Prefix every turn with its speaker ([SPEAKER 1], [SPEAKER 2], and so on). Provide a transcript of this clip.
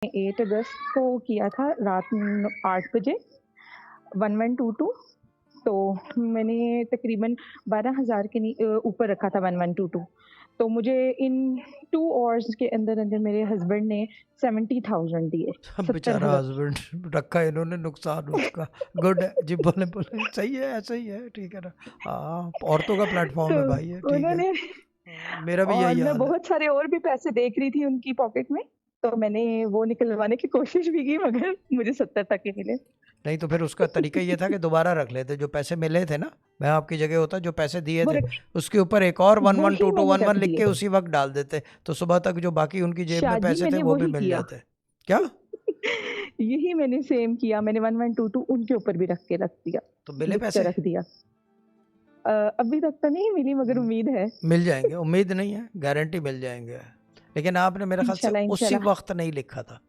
[SPEAKER 1] 8 अगस्त को किया था रात 8 बजे 1122। तो मैंने तकरीबन 12,000 के ऊपर रखा था 1122। तो मुझे इन 2 आवर्स के अंदर-अंदर मेरे हस्बैंड ने 70,000 दिए,
[SPEAKER 2] अब बेचारा
[SPEAKER 1] 70,000।
[SPEAKER 2] हस्बैंड रखा इन्होंने नुकसान उसका। गुड है जी, बोले बोले सही है, ऐसा ही है, ठीक है ना। हाँ, औरतों का प्लेटफॉर्म
[SPEAKER 1] तो
[SPEAKER 2] है भाई, ये ठीक है।
[SPEAKER 1] उन्होंने
[SPEAKER 2] मेरा भी
[SPEAKER 1] और
[SPEAKER 2] यही
[SPEAKER 1] मैं
[SPEAKER 2] हाल है।
[SPEAKER 1] बहुत सारे और भी पैसे देख रही थी उनकी पॉकेट में, तो मैंने वो निकलवाने की कोशिश भी की मगर मुझे 70 तक ही मिले।
[SPEAKER 2] नहीं तो फिर उसका तरीका ये था कि दोबारा रख लेते, जो पैसे मिले थे ना, मैं आपकी जगह होता, जो पैसे दिए
[SPEAKER 1] वो
[SPEAKER 2] थे
[SPEAKER 1] रख
[SPEAKER 2] उसके ऊपर एक और वन वन
[SPEAKER 1] वही
[SPEAKER 2] टू टू
[SPEAKER 1] मैंने
[SPEAKER 2] वन वन
[SPEAKER 1] रख
[SPEAKER 2] लिख
[SPEAKER 1] दिए।
[SPEAKER 2] के उसी वक्त डाल देते, तो सुबह तक जो बाकी उनकी जेब में
[SPEAKER 1] शाजी
[SPEAKER 2] पैसे थे
[SPEAKER 1] मैंने
[SPEAKER 2] वो भी
[SPEAKER 1] वही
[SPEAKER 2] मिल
[SPEAKER 1] किया।
[SPEAKER 2] जाते। क्या?
[SPEAKER 1] यही मैंने सेम किया, मैंने 1122 उनके ऊपर भी रख दिया,
[SPEAKER 2] तो मिले
[SPEAKER 1] लिख के
[SPEAKER 2] पैसे?
[SPEAKER 1] रख दिया। अभी तक तो नहीं मिली मगर उम्मीद है।
[SPEAKER 2] मिल जाएंगे, उम्मीद नहीं है, गारंटी मिल जाएंगे। लेकिन आपने मेरे ख्याल से
[SPEAKER 1] इंशाल्लाह,
[SPEAKER 2] उसी
[SPEAKER 1] इंशाल्लाह।
[SPEAKER 2] वक्त नहीं लिखा था।